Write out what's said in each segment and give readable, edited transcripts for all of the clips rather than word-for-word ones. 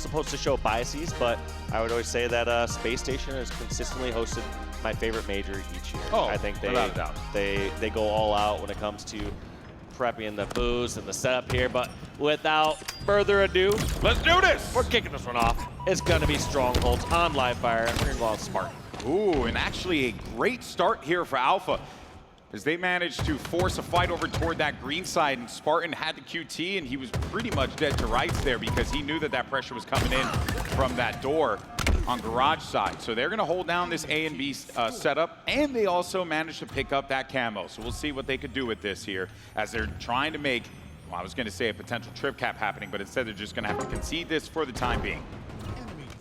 supposed to show biases, but I would always say that Space Station has consistently hosted my favorite major each year. Oh, I think without a doubt. they go all out when it comes to prepping the boost and the setup here, but without further ado, Let's do this! we're kicking this one off. It's gonna be Strongholds on live fire, and we're gonna go out Spartan. Ooh, and actually a great start here for Alpha, as they managed to force a fight over toward that green side, and Spartan had the QT, and he was pretty much dead to rights there because he knew that that pressure was coming in from that door on garage side. So they're gonna hold down this A and B setup, and they also managed to pick up that camo. So we'll see what they could do with this here as they're trying to make, well, I was gonna say a potential trip cap happening, but instead they're just gonna have to concede this for the time being.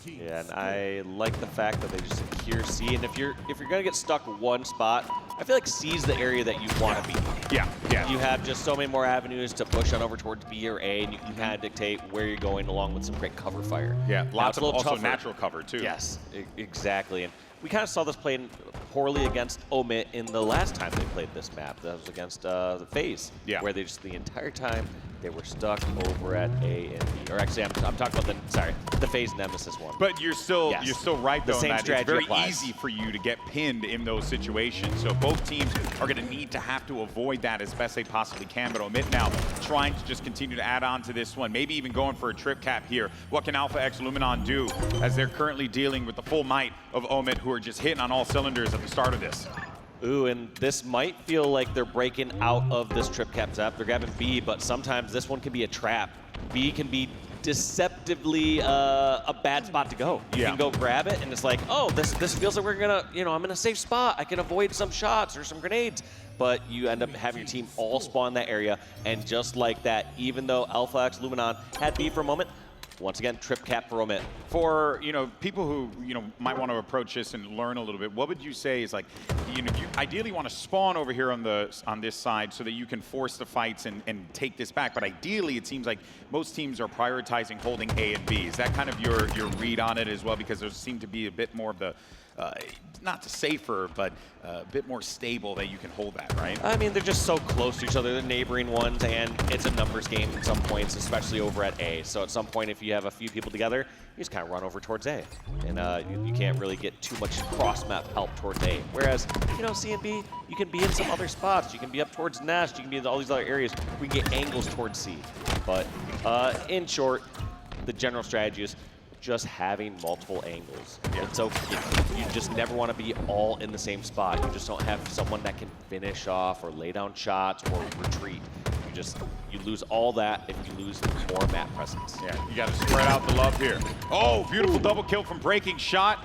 Yeah, and I like the fact that they just secure C, and if you're gonna get stuck one spot, I feel like C is the area that you want to be. Yeah. You have just so many more avenues to push on over towards B or A, and you can kind of dictate where you're going along with some great cover fire. Yeah, Now, lots it's a of little also tougher. natural cover too. Yes, exactly. And we kind of saw this played poorly against OMiT in the last time they played this map. That was against the FaZe, where they just the entire time they were stuck over at A and B. Or actually, I'm talking about the FaZe Nemesis one. But you're still right though. The same in that strategy it's very applies. easy for you to get pinned in those situations. So both teams are going to need to have to avoid that as best they possibly can. But OMiT now trying to just continue to add on to this one, maybe even going for a trip cap here. What can Alpha X LUMINON do as they're currently dealing with the full might of OMiT, who are just hitting on all cylinders at the start of this? Ooh, and this might feel like they're breaking out of this trip cap zap. They're grabbing B, but sometimes this one can be a trap. B can be deceptively a bad spot to go. You can go grab it, and it's like, oh, this feels like we're gonna, I'm in a safe spot. I can avoid some shots or some grenades. But you end up having your team all spawn in that area, and just like that, even though Alpha X LUMINON had B for a moment, once again, trip cap for OMiT. For people who might want to approach this and learn a little bit, what would you say is like, you ideally want to spawn over here on this side so that you can force the fights and take this back. But ideally, it seems like most teams are prioritizing holding A and B. Is that kind of your read on it as well? Because there seemed to be a bit more of the not the safer, but a bit more stable that you can hold that, right? I mean, they're just so close to each other, the neighboring ones, and it's a numbers game at some points, especially over at A. So at some point, if you have a few people together, you just kind of run over towards A. And you can't really get too much cross-map help towards A. Whereas, C and B, you can be in some other spots. You can be up towards Nest. You can be in all these other areas. We can get angles towards C. But in short, the general strategy is just having multiple angles. And so you just never want to be all in the same spot. You just don't have someone that can finish off or lay down shots or retreat. You lose all that if you lose more map presence. Yeah, you got to spread out the love here. Oh, beautiful double kill from Breakingshot.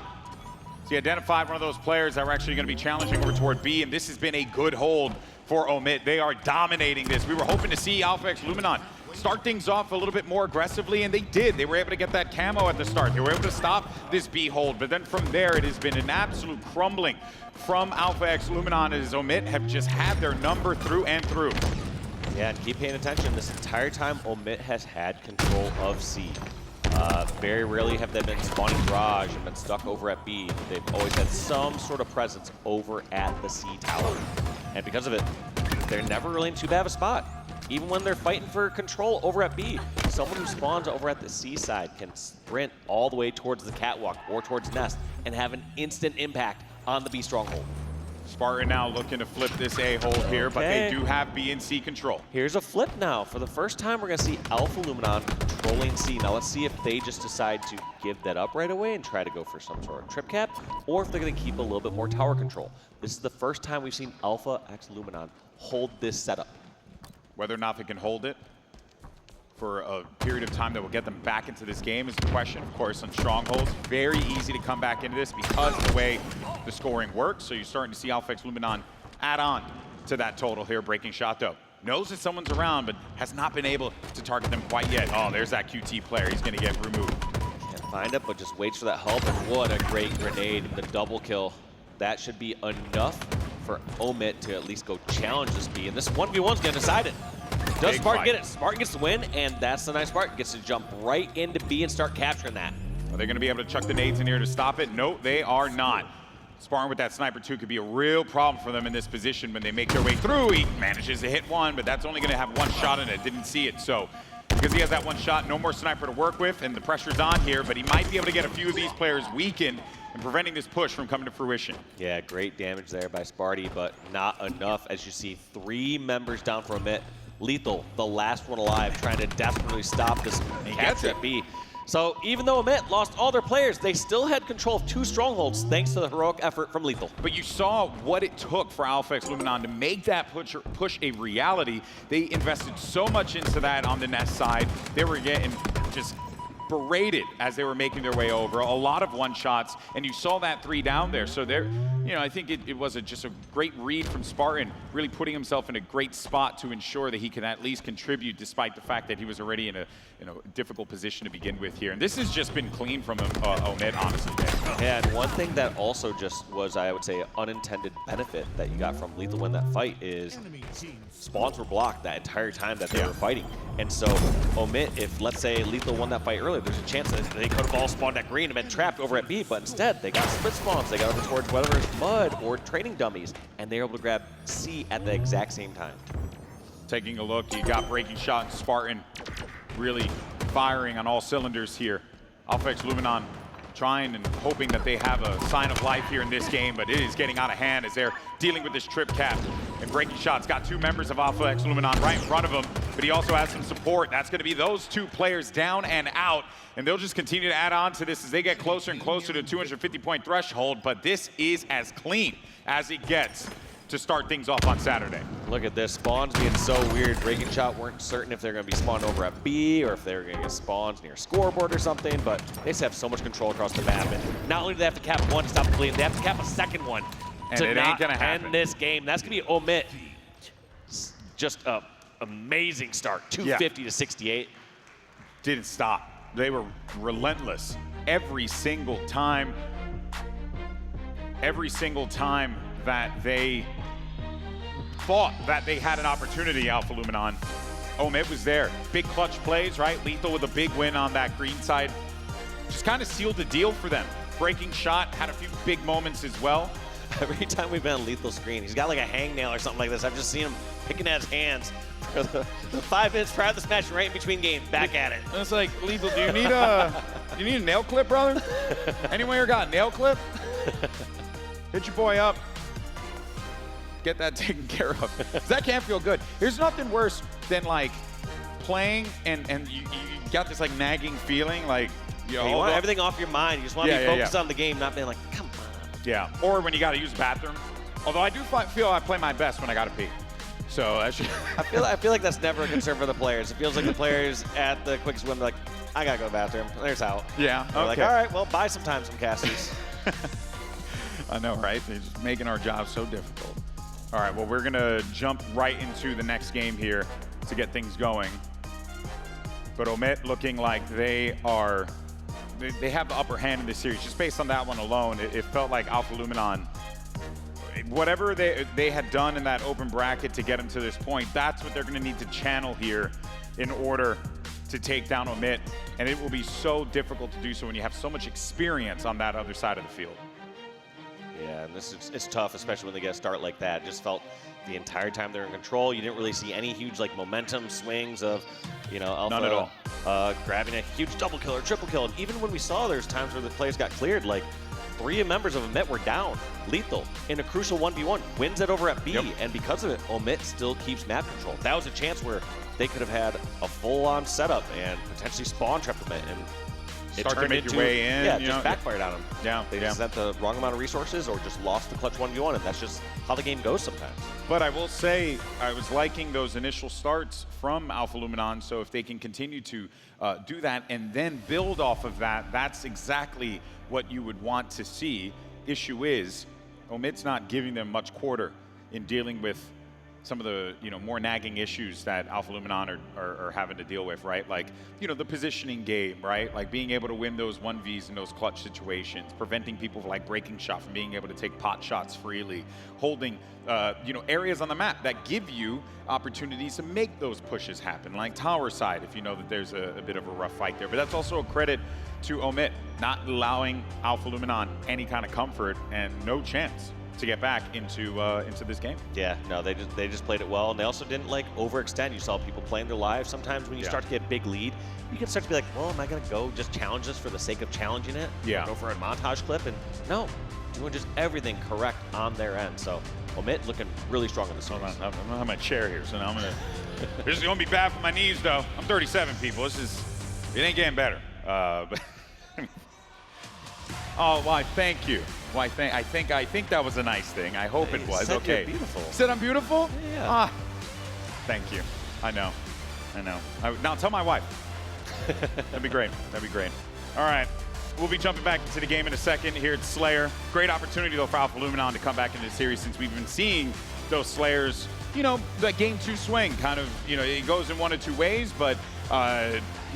So he identified one of those players that were actually going to be challenging over toward B, and this has been a good hold for OMiT. They are dominating this. We were hoping to see Alpha X LUMINON start things off a little bit more aggressively, and they did. They were able to get that camo at the start. They were able to stop this B hold, but then from there, it has been an absolute crumbling from Alpha X LUMINON as OMiT have just had their number through and through. Yeah, and keep paying attention. This entire time, OMiT has had control of C. Very rarely have they been spawning Rorzch and been stuck over at B. They've always had some sort of presence over at the C tower. And because of it, they're never really in too bad of a spot. Even when they're fighting for control over at B, someone who spawns over at the C side can sprint all the way towards the catwalk or towards Nest and have an instant impact on the B stronghold. Spartan now looking to flip this A-hole here, but they do have B and C control. Here's a flip now. For the first time, we're going to see Alpha LUMINON controlling C. Now let's see if they just decide to give that up right away and try to go for some sort of trip cap, or if they're going to keep a little bit more tower control. This is the first time we've seen Alpha X LUMINON hold this setup. Whether or not they can hold it for a period of time that will get them back into this game is the question. Of course, on Strongholds, very easy to come back into this because of the way the scoring works. So you're starting to see Alpha X LUMINON add on to that total here. Breakingshot, though, knows that someone's around, but has not been able to target them quite yet. Oh, there's that QT player. He's going to get removed. Can't find it, but just waits for that help. And what a great grenade, the double kill. That should be enough for OMiT to at least go challenge this B. And this 1v1's going to decide it. Does Spartan get it? Spartan gets the win, and that's the nice part. Gets to jump right into B and start capturing that. Are they going to be able to chuck the nades in here to stop it? No, they are not. Spartan with that sniper too could be a real problem for them in this position when they make their way through. He manages to hit one, but that's only going to have one shot in it. Didn't see it, so because he has that one shot, no more sniper to work with, and the pressure's on here, but he might be able to get a few of these players weakened and preventing this push from coming to fruition. Yeah, great damage there by Sparty, but not enough. As you see, 3 members down for OMiT. LethuL, the last one alive, trying to desperately stop this capture at B. So even though OMiT lost all their players, they still had control of 2 strongholds thanks to the heroic effort from LethuL. But you saw what it took for Alpha X LUMINON to make that push a reality. They invested so much into that on the Nest side. They were getting just berated as they were making their way over. A lot of one-shots, and you saw that 3 down there. So there, you know, I think it was just a great read from Spartan, really putting himself in a great spot to ensure that he can at least contribute despite the fact that he was already in a difficult position to begin with here. And this has just been clean from OMiT, honestly. Yeah, and one thing that also just was, I would say, unintended benefit that you got from LethuL in that fight is spawns were blocked that entire time that they were fighting. And so OMiT, if let's say LethuL won that fight earlier, there's a chance that they could have all spawned at green and been trapped over at B, but instead they got split spawns. They got over towards whether it's mud or training dummies, and they were able to grab C at the exact same time. Taking a look, you got Breakingshot and Spartan really firing on all cylinders here. Alpha X LUMINON trying and hoping that they have a sign of life here in this game, but it is getting out of hand as they're dealing with this trip cap. And Breakingshot's got 2 members of Alpha X LUMINON right in front of him, but he also has some support. That's going to be those 2 players down and out, and they'll just continue to add on to this as they get closer and closer to the 250-point threshold, but this is as clean as it gets to start things off on Saturday. Look at this, spawns being so weird. Breakingshot weren't certain if they're going to be spawned over at B or if they were going to get spawns near scoreboard or something, but they just have so much control across the map. And not only do they have to cap 1 to stop the bleeding, they have to cap a 2nd one and to it not ain't gonna happen. end this game. That's going to be OMiT. Just an amazing start, 250 to 68. Didn't stop. They were relentless every single time. Every single time that they thought that they had an opportunity, Alpha LUMINON, OMiT was there. Big clutch plays, right? LethuL with a big win on that green side. Just kind of sealed the deal for them. Breakingshot had a few big moments as well. Every time we've been on LethuL's screen, he's got like a hangnail or something like this. I've just seen him picking at his hands for the 5 minutes prior to this match, right in between games, back at it. And it's like, LethuL, do you need a nail clip, brother? Anyone here got a nail clip? Hit your boy up. Get that taken care of. That can't feel good. There's nothing worse than like playing and you got this like nagging feeling, like you want everything off your mind. You just want to be focused on the game, not being like, come on. Yeah. Or when you got to use the bathroom. Although I do feel I play my best when I got to pee. So I feel like that's never a concern for the players. It feels like the players at the quick swim, like, I gotta go to the bathroom. There's out. Yeah. They're like, all right, well, buy some time, some Cassies. I know, right? They're just making our job so difficult. All right, well, we're going to jump right into the next game here to get things going. But OMiT looking like they have the upper hand in this series. Just based on that one alone, it felt like Alpha LUMINON, whatever they had done in that open bracket to get them to this point, that's what they're going to need to channel here in order to take down OMiT. And it will be so difficult to do so when you have so much experience on that other side of the field. Yeah, and it's tough, especially when they get a start like that. It just felt the entire time they're in control. You didn't really see any huge like momentum swings of, Alpha none at all. Grabbing a huge double kill or triple kill. And even when we saw there's times where the players got cleared, like 3 members of OMiT were down. LethuL in a crucial 1v1 wins it over at B, and because of it, OMiT still keeps map control. That was a chance where they could have had a full-on setup and potentially spawn trapped OMiT and start to make your way in. Yeah, just backfired on them. Yeah, they just sent the wrong amount of resources or just lost the clutch 1v1, and that's just how the game goes sometimes. But I will say, I was liking those initial starts from Alpha LUMINON, so if they can continue to do that and then build off of that, that's exactly what you would want to see. Issue is, OMiT's not giving them much quarter in dealing with some of the more nagging issues that Alpha LUMINON are having to deal with, right? Like, the positioning game, right? Like being able to win those 1Vs in those clutch situations, preventing people like Breakingshot from being able to take pot shots freely, holding, areas on the map that give you opportunities to make those pushes happen, like tower side, if you know that there's a bit of a rough fight there. But that's also a credit to OMiT, not allowing Alpha LUMINON any kind of comfort and no chance to get back into this game. Yeah, no, they just played it well, and they also didn't like overextend. You saw people playing their lives. Sometimes when you start to get a big lead, you can start to be like, well, am I gonna go just challenge this for the sake of challenging it? Yeah. Go for a montage clip, and no, doing just everything correct on their end. So OMiT looking really strong in the series. I don't have my chair here, so now I'm gonna. This is gonna be bad for my knees, though. I'm 37, people. It ain't getting better. But oh, why? Thank you. Why? I think that was a nice thing. I hope it was. Okay. You're beautiful. You said I'm beautiful? Yeah. Ah, thank you. I know. Now tell my wife. That'd be great. That'd be great. All right. We'll be jumping back into the game in a second here at Slayer. Great opportunity, though, for Alpha LUMINON to come back into the series since we've been seeing those Slayers, the game 2 swing kind of, it goes in one of two ways, but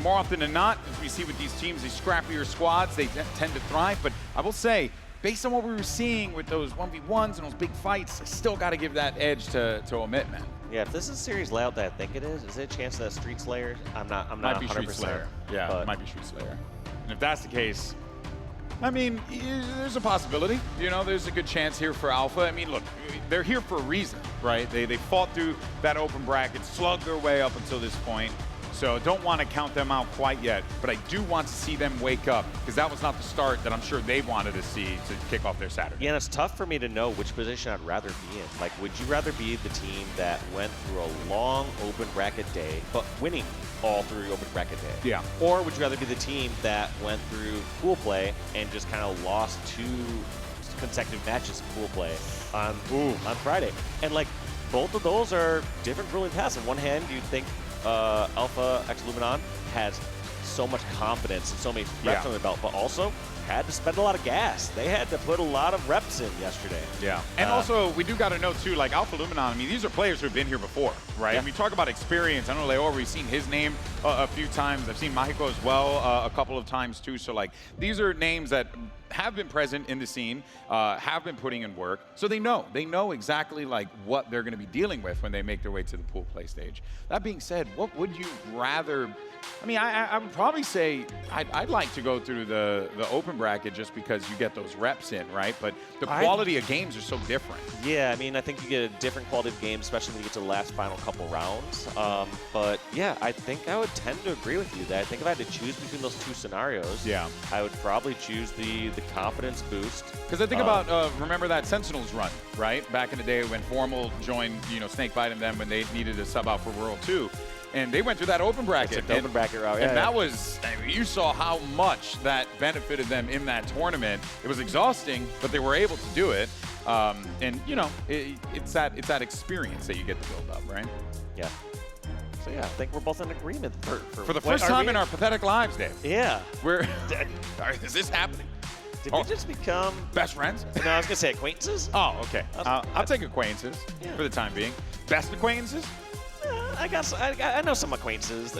more often than not, as we see with these teams, these scrappier squads, they tend to thrive. But I will say, based on what we were seeing with those 1v1s and those big fights, I still got to give that edge to OMiT, man. Yeah, if this is series layout that I think it is there a chance that Street Slayer? I'm not Might be 100%. Street Slayer. Yeah, it might be Street Slayer. And if that's the case, I mean, there's a possibility. There's a good chance here for Alpha. I mean, look, they're here for a reason, right? They fought through that open bracket, slugged their way up until this point. So don't want to count them out quite yet, but I do want to see them wake up because that was not the start that I'm sure they wanted to see to kick off their Saturday. Yeah, and it's tough for me to know which position I'd rather be in. Like, would you rather be the team that went through a long open bracket day, but winning all through open bracket day? Yeah. Or would you rather be the team that went through pool play and just kind of lost 2 consecutive matches of pool play on Friday? And like, both of those are different grueling paths. On one hand, you'd think Alpha X LUMINON has so much confidence and so many reps on their belt, but also had to spend a lot of gas. They had to put a lot of reps in yesterday. Yeah. And also, we do got to know, too, like Alpha LUMINON, I mean, these are players who have been here before, right? Yeah. And we talk about experience. I know Leuor, we've seen his name a few times. I've seen Magico as well a couple of times, too. So, like, these are names that have been present in the scene, have been putting in work. So they know exactly, like, what they're going to be dealing with when they make their way to the pool play stage. That being said, what would you rather... I mean, I would probably say I'd like to go through the open bracket just because you get those reps in, right? But the quality of games are so different. Yeah, I mean, I think you get a different quality of game, especially when you get to the last final couple rounds. But yeah, I think I would tend to agree with you that I think if I had to choose between those 2 scenarios, I would probably choose the confidence boost. Because I think about, remember that Sentinels run, right? Back in the day when Formal joined, Snakebite and them when they needed to sub out for World 2. And they went through that open bracket. It's an open bracket route, and that was, I mean, you saw how much that benefited them in that tournament. It was exhausting, but they were able to do it. And, it's that experience that you get to build up, right? Yeah. So, yeah, I think we're both in agreement. For the first time in our pathetic lives, Dave. Yeah. Is this happening? Did we just become... Best friends? No, I was going to say acquaintences. Oh, okay. I'll take acquaintances for the time being. Best acquaintances? I guess I know some acquaintances.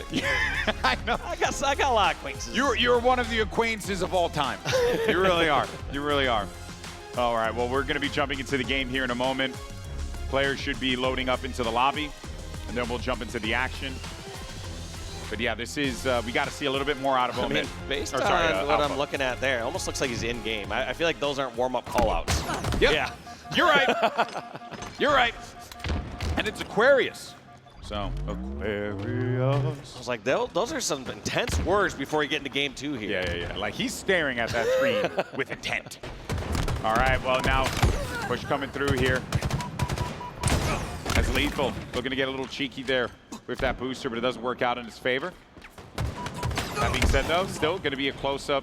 I know. I got a lot of acquaintances. You're one of the acquaintances of all time. You really are. You really are. All right. Well, we're going to be jumping into the game here in a moment. Players should be loading up into the lobby, and then we'll jump into the action. But yeah, this is we got to see a little bit more out of OMiT. I mean, based on what I'm looking at there, it almost looks like he's in game. I feel like those aren't warm-up call-outs. Yep. Yeah. You're right. You're right. And it's Aquarius. So, Aquarius. I was like, those are some intense words before you get into game 2 here. Yeah. Like, he's staring at that screen with intent. All right, well, now, push coming through here. That's LethuL. Looking to get a little cheeky there with that booster, but it doesn't work out in his favor. That being said, though, still going to be a closer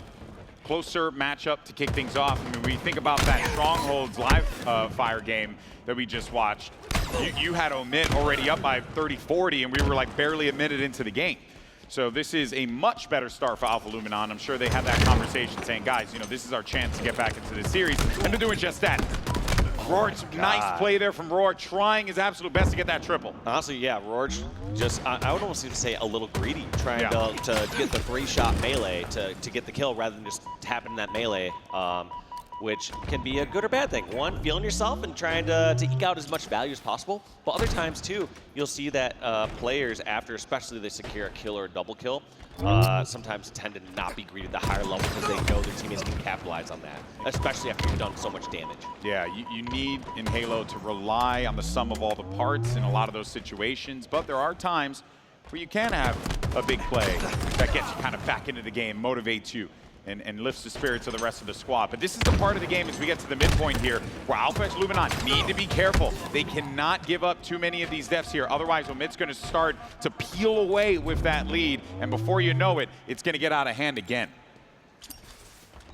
matchup to kick things off. I mean, when you think about that Strongholds live fire game that we just watched, you had OMiT already up by 30-40, and we were like barely a minute into the game. So this is a much better start for Alpha LUMINON. I'm sure they had that conversation saying, guys, this is our chance to get back into the series, and they're doing just that. Rorzch, nice play there from Rorzch, trying his absolute best to get that triple. Honestly, yeah, Rorzch just, I would almost even say a little greedy, trying to get the 3-shot melee to get the kill rather than just tapping that melee. which can be a good or bad thing. One, feeling yourself and trying to eke out as much value as possible. But other times, too, you'll see that players, after especially they secure a kill or a double kill, sometimes tend to not be greeted at the higher level because they know their teammates can capitalize on that, especially after you've done so much damage. Yeah, you need in Halo to rely on the sum of all the parts in a lot of those situations, but there are times where you can have a big play that gets you kind of back into the game, motivates you, and lifts the spirits of the rest of the squad. But this is the part of the game as we get to the midpoint here where Alpha and LUMINON need to be careful. They cannot give up too many of these deaths here. Otherwise, OMiT's going to start to peel away with that lead. And before you know it, it's going to get out of hand again.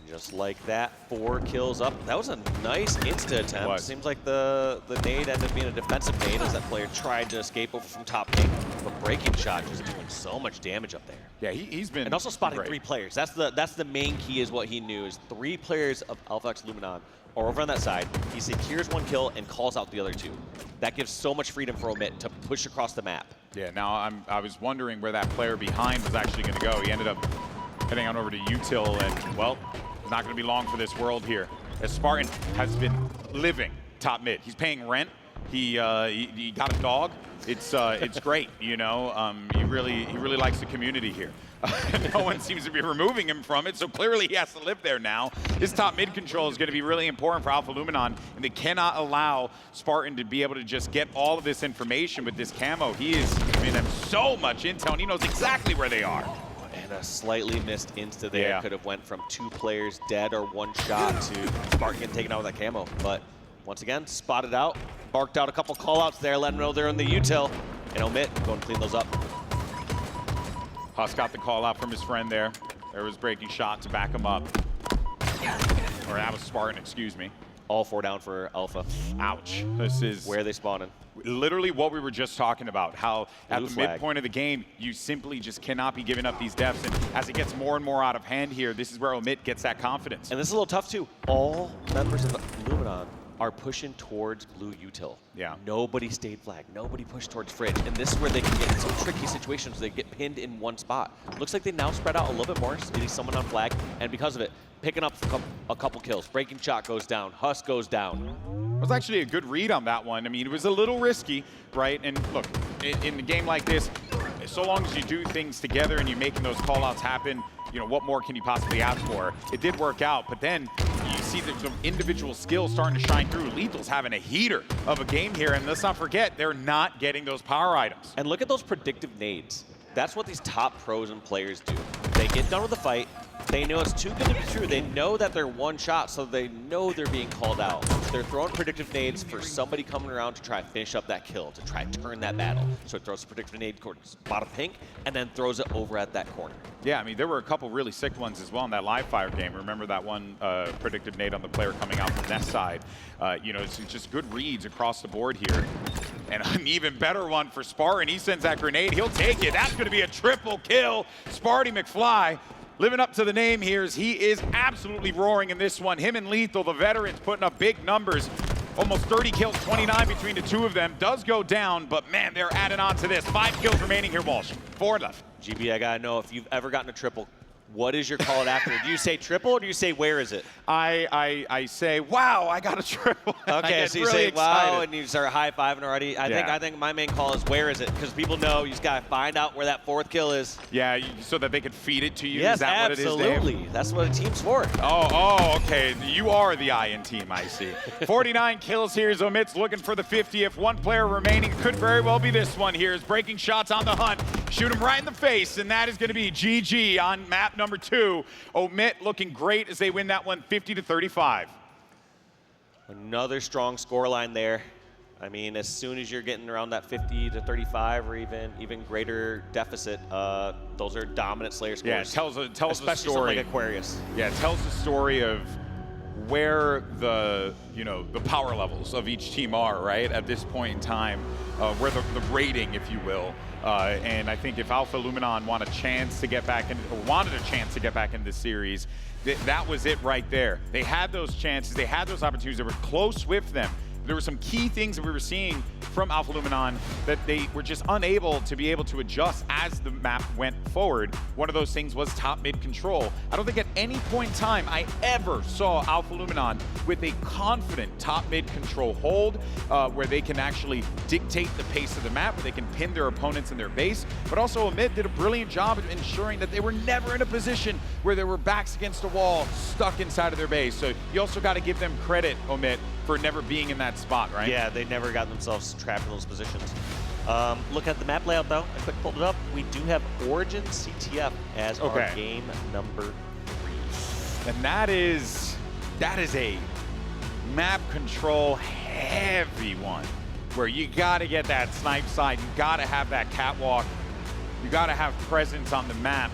Just like that, 4 kills up. That was a nice insta attempt. What? Seems like the nade ended up being a defensive nade as that player tried to escape over from top pink. But Breakingshot just doing so much damage up there. Yeah, he's been and also spotting great. 3 players. That's the main key is what he knew is 3 players of Alpha X LUMINON are over on that side. He secures 1 kill and calls out the other 2. That gives so much freedom for OMiT to push across the map. Yeah, now I was wondering where that player behind was actually going to go. He ended up heading on over to util, and well, not going to be long for this world here, as Spartan has been living top mid. He's paying rent. He got a dog. It's great, you know. He really likes the community here. No one seems to be removing him from it, so clearly he has to live there now. His top mid control is going to be really important for Alpha LUMINON, and they cannot allow Spartan to be able to just get all of this information with this camo. He is giving them so much intel, and he knows exactly where they are. And a slightly missed insta there. Yeah. Could have went from 2 players dead or 1 shot to Spartan getting taken out with that camo. But once again, spotted out, barked out a couple call-outs there, letting them know they're in the util. And OMiT going to clean those up. Huss got the call out from his friend there. There was Breakingshot to back him up. Or that was Spartan, excuse me. All 4 down for Alpha. Ouch. This is Where are they spawning? literally what we were just talking about, how at Blue the flag. midpoint of the game, you simply just cannot be giving up these deaths. And as it gets more and more out of hand here, this is where OMiT gets that confidence. And this is a little tough too. All members of LUMINON are pushing towards blue util. Yeah. Nobody stayed flag. Nobody pushed towards fridge. And this is where they can get in some tricky situations. They get pinned in one spot. Looks like they now spread out a little bit more, getting someone on flag. And because of it, picking up a couple kills. Breakingshot goes down. Huss goes down. It was actually a good read on that one. I mean, it was a little risky, right? And look, in a game like this, so long as you do things together and you're making those call-outs happen, you know, what more can you possibly ask for? It did work out, but then you see the individual skills starting to shine through. LethuL's having a heater of a game here, and let's not forget, they're not getting those power items. And look at those predictive nades. That's what these top pros and players do. They get done with the fight. They know it's too good to be true. They know that they're one shot, so they know they're being called out. They're throwing predictive nades for somebody coming around to try to finish up that kill, to try to turn that battle. So it throws a predictive nade towards bottom pink, and then throws it over at that corner. Yeah, I mean, there were a couple really sick ones as well in that live fire game. Remember that one predictive nade on the player coming out from that side? You know, it's just good reads across the board here. And an even better one for Spartan. He sends that grenade. He'll take it. That's going to be a triple kill. Sparty McFly living up to the name here as he is absolutely roaring in this one. Him and LethuL, the veterans, putting up big numbers. Almost 30 kills, 29 between the two of them. Does go down, but man, they're adding on to this. 5 kills remaining here, Walsh. 4 left. GB, I gotta know if you've ever gotten a triple. What is your call it after? Do you say triple or do you say where is it? I say, wow, I got a triple. Okay, so you really say excited. wow and you start high-fiving already. I think my main call is where is it? Because people know you just gotta find out where that 4th kill is. Yeah, so that they could feed it to you. Yes, is that absolutely. What it is, Dave? That's what a team's for. Oh, okay. You are the Iron team, I see. 49 kills here as OMiT's looking for the 50. If one player remaining, could very well be this one here. As Breakingshot's on the hunt. Shoot him right in the face, and that is going to be GG on map number 2. OMiT looking great as they win that one 50-35. Another strong scoreline there. I mean, as soon as you're getting around that 50-35 or even greater deficit, those are dominant Slayer scores. Yeah, it tells a especially story. something like Aquarius. Yeah, it tells the story of where the power levels of each team are, right, at this point in time, where the rating, if you will. And I think if Alpha LUMINON wanted a chance to get back in this series, that was it right there. They had those chances, they had those opportunities, they were close with them, there were some key things that we were seeing from Alpha LUMINON that they were just unable to be able to adjust as the map went forward. One of those things was top-mid control. I don't think at any point in time I ever saw Alpha LUMINON with a confident top-mid control hold where they can actually dictate the pace of the map, where they can pin their opponents in their base. But also OMiT did a brilliant job of ensuring that they were never in a position where they were backs against a wall, stuck inside of their base. So you also got to give them credit, OMiT, for never being in that spot, right? Yeah, they never got themselves trapped in those positions. Look at the map layout, though. I quick pulled it up. We do have Origin CTF as our game number 3. And that is a map control heavy one, where you got to get that snipe side, you got to have that catwalk, you got to have presence on the map.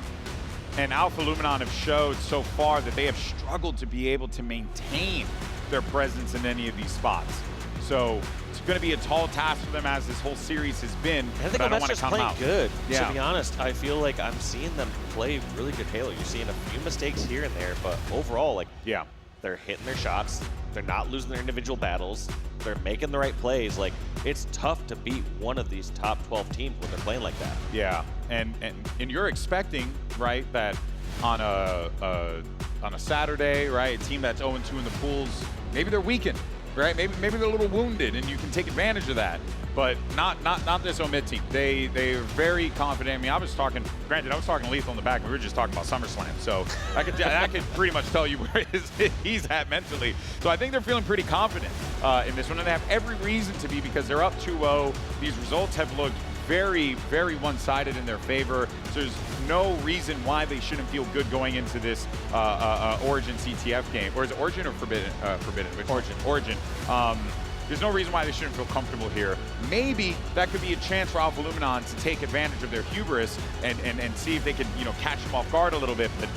And Alpha LUMINON have showed so far that they have struggled to be able to maintain their presence in any of these spots. So it's going to be a tall task for them, as this whole series has been. I think OMet's just playing good. Yeah. To be honest, I feel like I'm seeing them play really good Halo. You're seeing a few mistakes here and there, but overall, like, yeah, they're hitting their shots. They're not losing their individual battles. They're making the right plays. Like, it's tough to beat one of these top 12 teams when they're playing like that. Yeah, and you're expecting, right, that on a Saturday, right, a team that's 0-2 in the pools, maybe they're weakened, right? Maybe they're a little wounded, and you can take advantage of that. But not this OMiT team. They're very confident. I mean, I was talking to LethuL in the back, and we were just talking about SummerSlam. So I could pretty much tell you where he's at mentally. So I think they're feeling pretty confident in this one, and they have every reason to be, because they're up 2-0. These results have looked very, very one-sided in their favor. So there's no reason why they shouldn't feel good going into this Origin CTF game. Or is it Origin or Forbidden? Origin. There's no reason why they shouldn't feel comfortable here. Maybe that could be a chance for Alpha LUMINON to take advantage of their hubris and see if they can, catch them off guard a little bit. But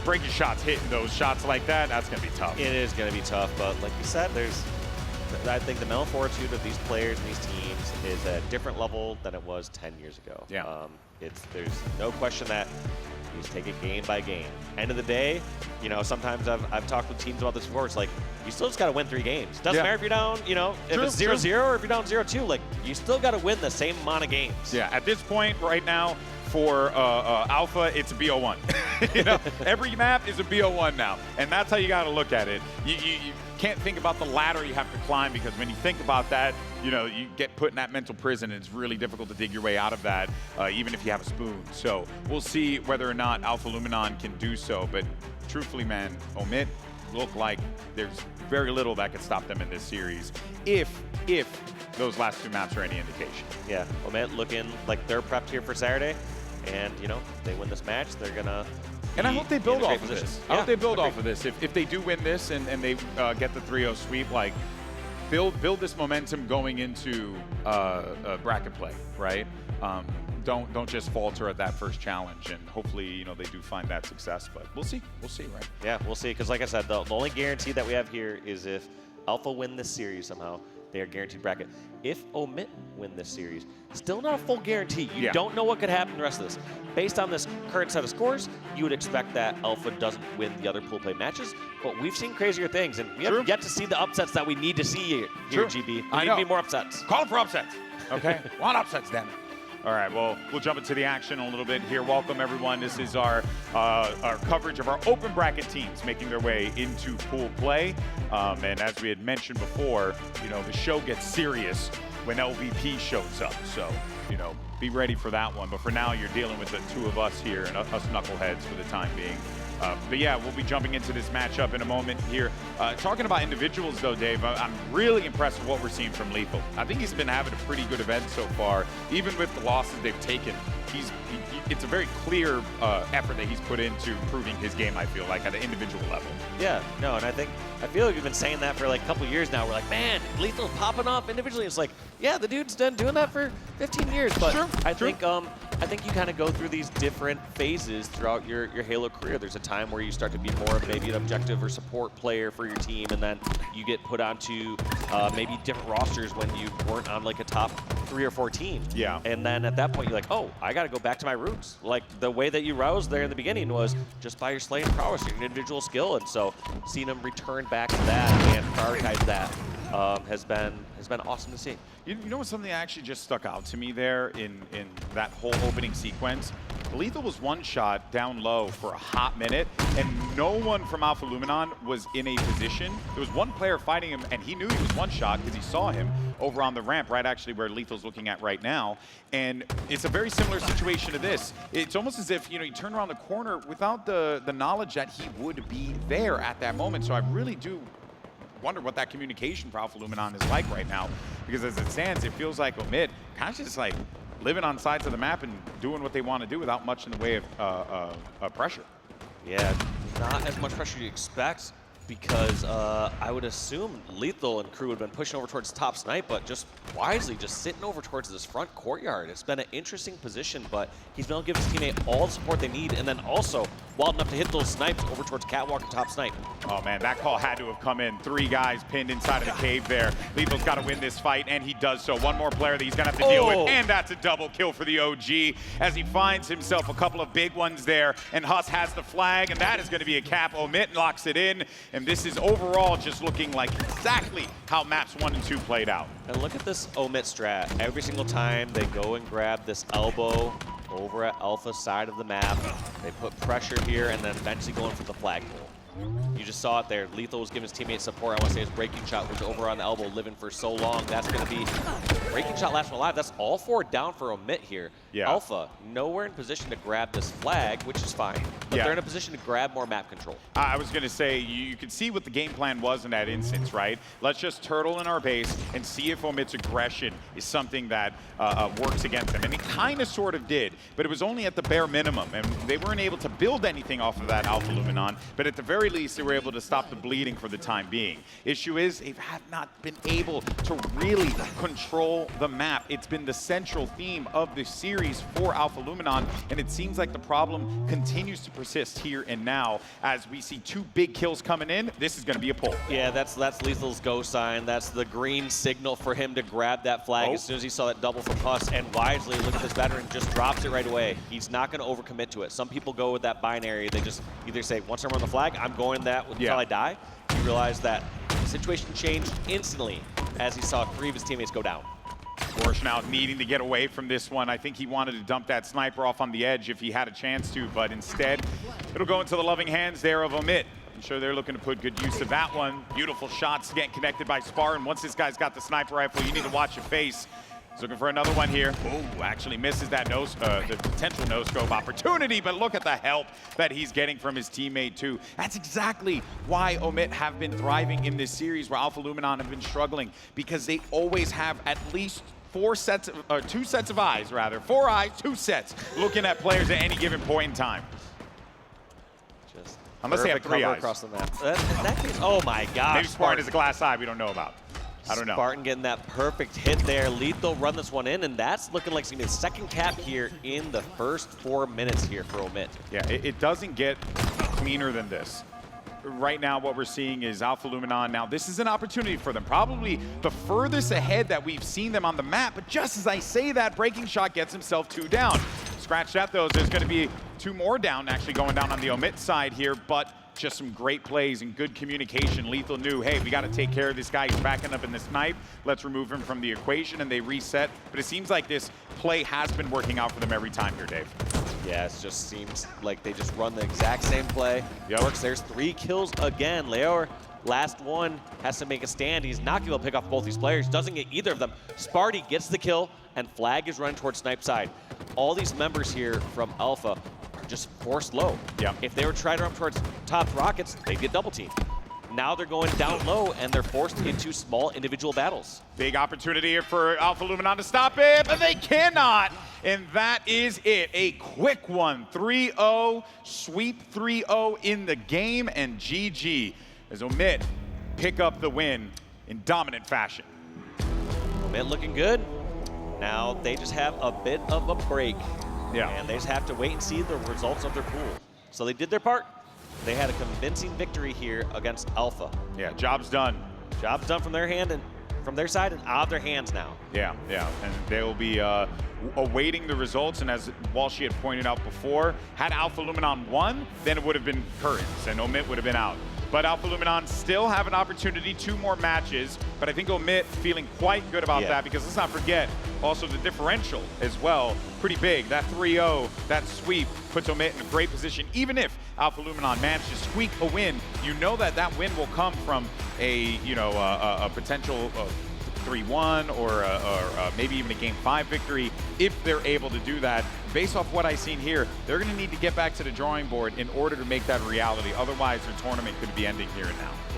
Breakingshot's hitting those shots like that, that's going to be tough. It is going to be tough, but like you said, I think the mental fortitude of these players and these teams is at a different level than it was 10 years ago. Yeah. There's no question that you just take it game by game. End of the day, sometimes I've talked with teams about this before. It's like, you still just got to win 3 games. Doesn't matter if you're down, if it's 0-0 or if you're down 0-2, like, you still got to win the same amount of games. Yeah, at this point right now, for Alpha, it's a BO1. Every map is a BO1 now, and that's how you got to look at it. You can't think about the ladder you have to climb, because when you think about that, you get put in that mental prison, and it's really difficult to dig your way out of that, even if you have a spoon. So we'll see whether or not Alpha LUMINON can do so. But truthfully, man, OMiT look like there's very little that could stop them in this series, if those last 2 maps are any indication. Yeah, OMiT looking like they're prepped here for Saturday, and they win this match, they're gonna. And I hope they build off of position. this. Yeah, I hope they build off of this. If they do win this and they get the 3-0 sweep, like, build this momentum going into bracket play, right? Don't just falter at that first challenge, and hopefully they do find that success. But we'll see, right? Yeah, we'll see. Because like I said, the only guarantee that we have here is if Alpha win this series somehow, they are guaranteed bracket. If OMiT win this series, still not a full guarantee. You don't know what could happen the rest of this. Based on this current set of scores, you would expect that Alpha doesn't win the other pool play matches, but we've seen crazier things, and we have yet to see the upsets that we need to see here, GB. We need to be more upsets. Call for upsets, okay? Want upsets, damn it. All right, well, we'll jump into the action a little bit here. Welcome, everyone. This is our coverage of our open bracket teams making their way into pool play. And as we had mentioned before, the show gets serious when LVP shows up. So, be ready for that one. But for now, you're dealing with the 2 of us here and us knuckleheads for the time being. But yeah, we'll be jumping into this matchup in a moment here. Talking about individuals, though, Dave, I'm really impressed with what we're seeing from LethuL. I think he's been having a pretty good event so far. Even with the losses they've taken, it's a very clear effort that he's put into improving his game, I feel like, at an individual level. Yeah, no, and I feel like we've been saying that for like a couple years now. We're like, man, LethuL's popping off individually. It's like, yeah, the dude's been doing that for 15 years. But I think you kind of go through these different phases throughout your Halo career. There's a time where you start to be more of maybe an objective or support player for your team, and then you get put onto maybe different rosters when you weren't on like a top 3 or 4 team. Yeah. And then at that point, you're like, oh, I got to go back to my roots. Like the way that you roused there in the beginning was just by your slaying prowess, your individual skill. And so seeing him return back to that and prioritize that has been awesome to see. You know what, something that actually just stuck out to me there in that whole opening sequence? LethuL was one shot down low for a hot minute, and no one from Alpha Luminon was in a position. There was one player fighting him, and he knew he was one shot because he saw him over on the ramp, right actually where LethuL's looking at right now. And it's a very similar situation to this. It's almost as if, you know, he turned around the corner without the knowledge that he would be there at that moment. So I really do wonder what that communication for Alpha Luminon is like right now, because as it stands, it feels like OMiT kind of just like living on sides of the map and doing what they want to do without much in the way of pressure. Yeah, not as much pressure you expect, because I would assume LethuL and crew would have been pushing over towards top snipe, but just wisely just sitting over towards this front courtyard. It's been an interesting position, but he's been able to give his teammate all the support they need, and then also wild enough to hit those snipes over towards catwalk and top snipe. Oh man, that call had to have come in. 3 guys pinned inside of the cave there. LethuL's got to win this fight, and he does so. One more player that he's gonna have to deal with, and that's a double kill for the OG as he finds himself a couple of big ones there, and Huss has the flag, and that is gonna be a cap. OMiT locks it in, and this is overall just looking like exactly how maps 1 and 2 played out. And look at this OMiT strat. Every single time they go and grab this elbow over at Alpha's side of the map, they put pressure here and then eventually going for the flagpole. You just saw it there. LethuL was giving his teammates support. I want to say his Breakingshot was over on the elbow, living for so long. That's going to be Breakingshot last one alive. That's all 4 down for OMiT here. Yeah. Alpha, nowhere in position to grab this flag, which is fine. But they're in a position to grab more map control. I was going to say, you can see what the game plan was in that instance, right? Let's just turtle in our base and see if OMiT's aggression is something that works against them. And it kind of sort of did, but it was only at the bare minimum. And they weren't able to build anything off of that Alpha Luminon, but at the very least, they were able to stop the bleeding for the time being. Issue is, they have not been able to really control the map. It's been the central theme of this series for Alpha Luminon, and it seems like the problem continues to persist here and now as we see 2 big kills coming in. This is going to be a pull. Yeah, that's LethuL's go sign. That's the green signal for him to grab that flag as soon as he saw that double from Huss, and wisely, look at this veteran, just drops it right away. He's not going to overcommit to it. Some people go with that binary. They just either say, once I'm on the flag, I'm going that until I die. He realized that the situation changed instantly as he saw 3 of his teammates go down. Rorzch now needing to get away from this one. I think he wanted to dump that sniper off on the edge if he had a chance to, but instead, it'll go into the loving hands there of OMiT. I'm sure they're looking to put good use of that one. Beautiful shots getting connected by Spartan. Once this guy's got the sniper rifle, you need to watch your face. He's looking for another one here. Oh, actually misses that the potential no-scope opportunity, but look at the help that he's getting from his teammate too. That's exactly why OMiT have been thriving in this series where Alpha Luminon have been struggling, because they always have at least 2 sets of eyes, rather. 4 eyes, 2 sets, looking at players at any given point in time. Just unless they have 3 eyes. Across the map. In that case, oh my gosh. Maybe Spartan is a glass eye we don't know about. I don't know. Spartan getting that perfect hit there. LethuL run this one in, and that's looking like it's going to be the second cap here in the first 4 minutes here for OMiT. Yeah, it doesn't get cleaner than this. Right now, what we're seeing is Alpha Luminon. Now, this is an opportunity for them. Probably the furthest ahead that we've seen them on the map. But just as I say that, Breakingshot gets himself 2 down. Scratch that, though. There's going to be 2 more down, actually going down on the OMiT side here. But just some great plays and good communication. LethuL knew, hey, we got to take care of this guy. He's backing up in the snipe. Let's remove him from the equation, and they reset. But it seems like this play has been working out for them every time here, Dave. Yeah, it just seems like they just run the exact same play. Works. There's 3 kills again. Leuor, last one, has to make a stand. He's not going to be able to pick off both these players. Doesn't get either of them. Sparty gets the kill, and flag is running towards snipe side. All these members here from Alpha are just forced low. If they were trying to run towards top rockets, they'd get double teamed. Now they're going down low, and they're forced into small individual battles. Big opportunity here for Alpha Luminon to stop it, but they cannot. And that is it. A quick one. 3-0, sweep 3-0 in the game, and GG as OMiT pick up the win in dominant fashion. OMiT looking good. Now they just have a bit of a break. And they just have to wait and see the results of their pool. So they did their part. They had a convincing victory here against Alpha. Yeah, job's done. Job's done from their hand and from their side and out of their hands now. Yeah, and they will be awaiting the results. And as Walshy had pointed out before, had Alpha Luminon won, then it would have been curtains and OMiT would have been out. But Alpha LUMINON still have an opportunity, 2 more matches. But I think OMiT feeling quite good about that, because let's not forget, also the differential as well, pretty big. That 3-0, that sweep puts OMiT in a great position. Even if Alpha LUMINON managed to squeak a win, you know that that win will come from a potential 3-1 or maybe even a Game 5 victory if they're able to do that. Based off what I've seen here, they're going to need to get back to the drawing board in order to make that a reality. Otherwise, their tournament could be ending here and now.